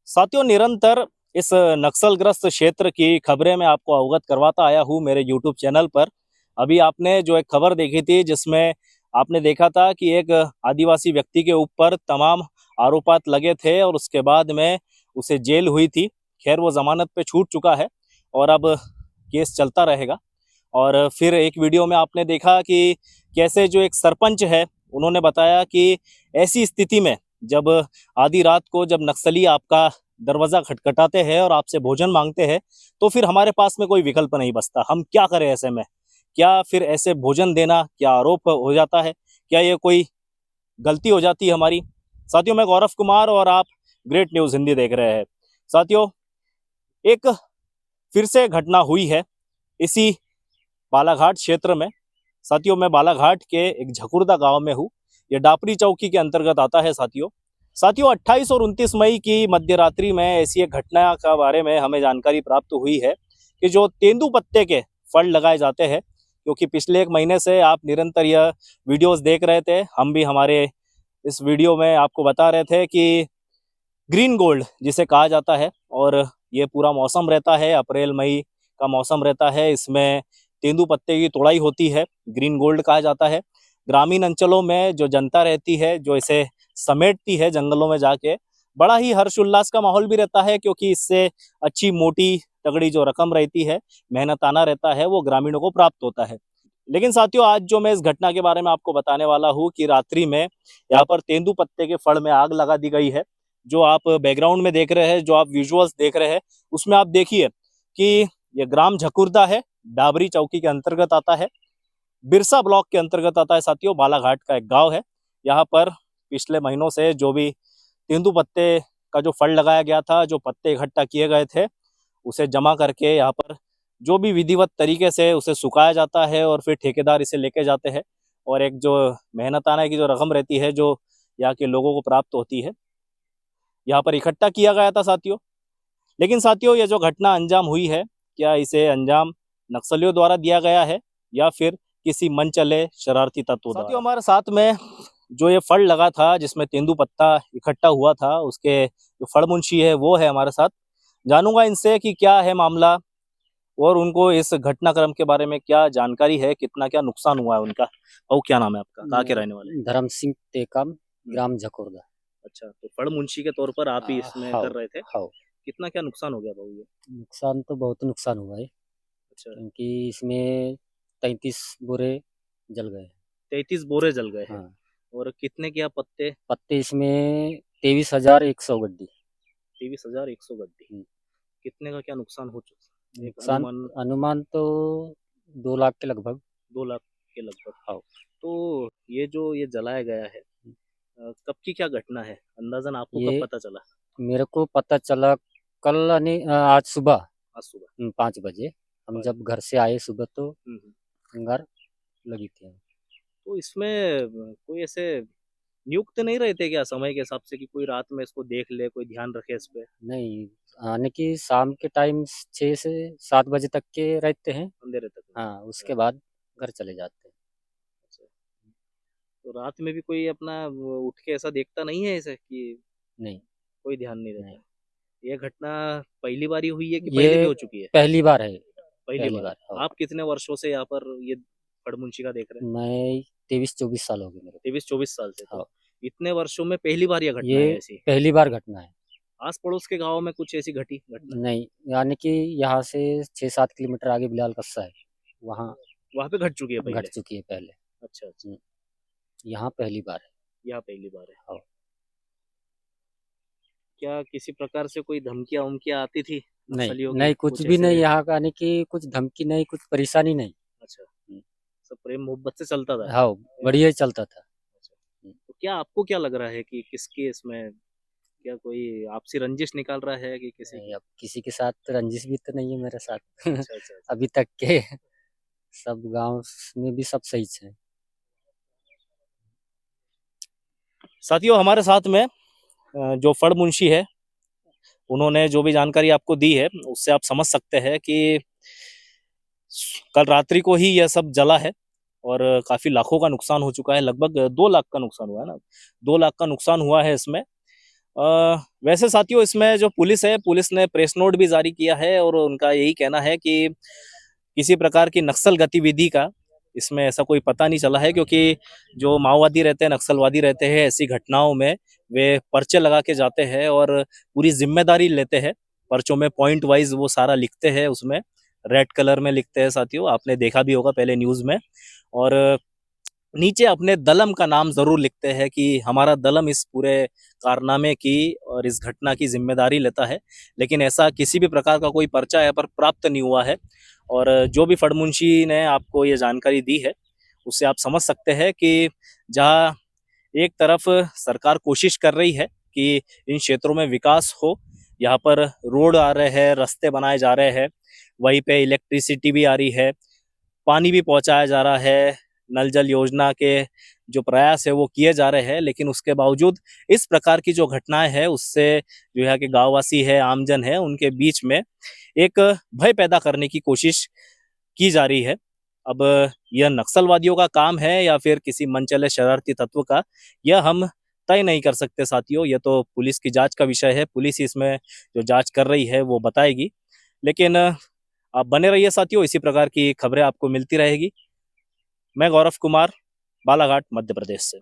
साथियों, निरंतर इस नक्सलग्रस्त क्षेत्र की खबरें मैं आपको अवगत करवाता आया हूं मेरे यूट्यूब चैनल पर। अभी आपने जो एक खबर देखी थी जिसमें आपने देखा था कि एक आदिवासी व्यक्ति के ऊपर तमाम आरोपात लगे थे और उसके बाद में उसे जेल हुई थी। खैर, वो जमानत पे छूट चुका है और अब केस चलता रहेगा। और फिर एक वीडियो में आपने देखा कि कैसे जो एक सरपंच है उन्होंने बताया कि ऐसी स्थिति में जब आधी रात को जब नक्सली आपका दरवाजा खटखटाते हैं और आपसे भोजन मांगते हैं तो फिर हमारे पास में कोई विकल्प नहीं बचता। हम क्या करें ऐसे में? क्या फिर ऐसे भोजन देना क्या आरोप हो जाता है? क्या ये कोई गलती हो जाती है हमारी? साथियों, मैं गौरव कुमार और आप ग्रेट न्यूज़ हिंदी देख रहे हैं। साथियों, एक फिर से घटना हुई है इसी बालाघाट क्षेत्र में। साथियों, मैं बालाघाट के एक झकुरदा गांव में हूँ। ये डापरी चौकी के अंतर्गत आता है। साथियों 28 और 29 मई की मध्य रात्रि में ऐसी एक घटना का बारे में हमें जानकारी प्राप्त हुई है कि जो तेंदू पत्ते के फल लगाए जाते हैं, क्योंकि पिछले एक महीने से आप निरंतर यह वीडियोस देख रहे थे, हम भी हमारे इस वीडियो में आपको बता रहे थे कि ग्रीन गोल्ड जिसे कहा जाता है, और ये पूरा मौसम रहता है, अप्रैल मई का मौसम रहता है, इसमें तेंदू पत्ते की तोड़ाई होती है, ग्रीन गोल्ड कहा जाता है। ग्रामीण अंचलों में जो जनता रहती है जो इसे समेटती है जंगलों में जाके, बड़ा ही हर्षोल्लास का माहौल भी रहता है, क्योंकि इससे अच्छी मोटी तगड़ी जो रकम रहती है, मेहनताना रहता है, वो ग्रामीणों को प्राप्त होता है। लेकिन साथियों, आज जो मैं इस घटना के बारे में आपको बताने वाला हूँ कि रात्रि में यहाँ पर तेंदू पत्ते के फल में आग लगा दी गई है। जो आप बैकग्राउंड में देख रहे हैं, जो आप विजुअल्स देख रहे हैं, उसमें आप देखिए कि ये ग्राम झकुरदा है, डाबरी चौकी के अंतर्गत आता है, बिरसा ब्लॉक के अंतर्गत आता है। साथियों, बालाघाट का एक गांव है। यहाँ पर पिछले महीनों से जो भी तेंदू पत्ते का जो फल लगाया गया था, जो पत्ते इकट्ठा किए गए थे, उसे जमा करके यहाँ पर जो भी विधिवत तरीके से उसे सुखाया जाता है और फिर ठेकेदार इसे लेके जाते हैं, और एक जो मेहनताना की जो रकम रहती है जो यहाँ के लोगों को प्राप्त होती है, यहाँ पर इकट्ठा किया गया था साथियों। लेकिन साथियों, ये जो घटना अंजाम हुई है, क्या इसे अंजाम नक्सलियों द्वारा दिया गया है या फिर किसी मन चले शरारती तत्वों द्वारा? साथियों, हमारे साथ में जो ये फल लगा था जिसमें तेंदू पत्ता इकट्ठा हुआ था, उसके जो फड़ मुंशी है वो है हमारे साथ। जानूंगा इनसे कि क्या है मामला और उनको इस घटनाक्रम के बारे में क्या जानकारी है, कितना क्या नुकसान हुआ है उनका। और क्या नाम है आपका, कहाँ के रहने वाले? धर्म सिंह टेकम, ग्राम झकोरदा। अच्छा, तो फड़ मुंशी के तौर पर आप ही इसमें हाँ कर रहे थे। हाँ। कितना क्या नुकसान हो गया भाऊ ये? नुकसान तो बहुत नुकसान हुआ है, अच्छा, क्योंकि इसमें 33 बोरे जल गए। 33 बोरे जल गए हैं। हाँ। और कितने क्या पत्ते? पत्ते इसमें 23,100 गड्डी। 23,100 गड्डी। हम्म। कितने का क्या नुकसान हो चुका, एक नुकसान अनुमान? अनुमान तो 2 लाख के लगभग। 2 लाख के लगभग। हाँ। तो ये जो ये जलाया गया है, कब की क्या घटना है, अंदाजन आपको कब ये पता चला? मेरे को पता चला कल आज सुबह आज सुबह। 5 बजे। हम जब घर से आए सुबह तो हम्म। अंगार लगी थी। तो इसमें कोई ऐसे नियुक्त नहीं रहते क्या समय के हिसाब से कि कोई रात में इसको देख ले, कोई ध्यान रखे इस पे? नहीं, आने की शाम के टाइम 6 से 7 बजे तक के रहते हैं। अंधेरे तक? हाँ, उसके हाँ, बाद घर चले जाते हैं। अच्छा। तो रात में भी कोई अपना वो उठ के ऐसा देखता नहीं है ऐसे कि नहीं। कोई ध्यान नहीं नहीं, रहता? ये घटना पहली बार ही हुई है कि पहले भी ये हो चुकी है? पहली बार है। पहली पहली बार बार, है। हाँ। आप कितने वर्षों से यहाँ पर ये फड़मुंशी का देख रहे हैं? मैं 23-24 साल हो गए मेरे 23-24 साल से। को। तो हाँ। इतने वर्षों में पहली बार ये घटना है ये ऐसी? पहली बार घटना है। आस पड़ोस के गांव में कुछ ऐसी घटी घटना? नहीं, यानी कि यहाँ से 6-7 किलोमीटर आगे बिलाल कस्सा है, वहाँ वहां पे घट चुकी है घट पहले? चुकी है पहले। अच्छा अच्छा। हम्म, यहाँ पहली बार है। यहाँ पहली बार है। हाँ। क्या किसी प्रकार से कोई धमकियां उमकियां आती थी नहीं नक्सलियों की, नहीं, कुछ कुछ भी नहीं ऐसे? यहाँ का, यानी कि कुछ धमकी नहीं, कुछ परेशानी नहीं। अच्छा, सब प्रेम मोहब्बत से चलता था? हाँ, बढ़िया ही चलता था। अच्छा। तो क्या आपको क्या लग रहा है कि किसकी इसमें, क्या कोई आपसी रंजिश निकाल रहा है कि किसी नहीं, की? अब किसी के साथ रंजिश भी तो नहीं है मेरे साथ। अच्छा अच्छा अच्छा। अभी तक के सब गांव में भी सब सही है। साथियों, हमारे साथ में जो फड़ मुंशी है, उन्होंने जो भी जानकारी आपको दी है उससे आप समझ सकते हैं कि कल रात्रि को ही यह सब जला है और काफी लाखों का नुकसान हो चुका है। लगभग 2 लाख का नुकसान हुआ है ना, 2 लाख का नुकसान हुआ है इसमें। वैसे साथियों, इसमें जो पुलिस है, पुलिस ने प्रेस नोट भी जारी किया है और उनका यही कहना है कि किसी प्रकार की नक्सल गतिविधि का इसमें ऐसा कोई पता नहीं चला है, क्योंकि जो माओवादी रहते हैं, नक्सलवादी रहते हैं, ऐसी घटनाओं में वे पर्चे लगा के जाते हैं और पूरी जिम्मेदारी लेते हैं। पर्चों में पॉइंट वाइज वो सारा लिखते हैं, उसमें रेड कलर में लिखते हैं साथियों, आपने देखा भी होगा पहले न्यूज में। और नीचे अपने दलम का नाम जरूर लिखते हैं कि हमारा दलम इस पूरे कारनामे की और इस घटना की जिम्मेदारी लेता है। लेकिन ऐसा किसी भी प्रकार का कोई पर्चा यहाँ पर प्राप्त नहीं हुआ है। और जो भी फड़मुंशी ने आपको ये जानकारी दी है, उससे आप समझ सकते हैं कि जहाँ एक तरफ सरकार कोशिश कर रही है कि इन क्षेत्रों में विकास हो, यहाँ पर रोड आ रहे हैं, रास्ते बनाए जा रहे हैं, वहीं पे इलेक्ट्रिसिटी भी आ रही है, पानी भी पहुंचाया जा रहा है, नल जल योजना के जो प्रयास है वो किए जा रहे हैं, लेकिन उसके बावजूद इस प्रकार की जो घटनाएं हैं उससे जो यहाँ के गांववासी है, आमजन है, उनके बीच में एक भय पैदा करने की कोशिश की जा रही है। अब यह नक्सलवादियों का काम है या फिर किसी मनचले शरारती तत्व का, यह हम तय नहीं कर सकते साथियों। यह तो पुलिस की जांच का विषय है, पुलिस इसमें जो जांच कर रही है वो बताएगी। लेकिन आप बने रहिए साथियों, इसी प्रकार की खबरें आपको मिलती रहेगी। मैं गौरव कुमार, बालाघाट, मध्य प्रदेश से।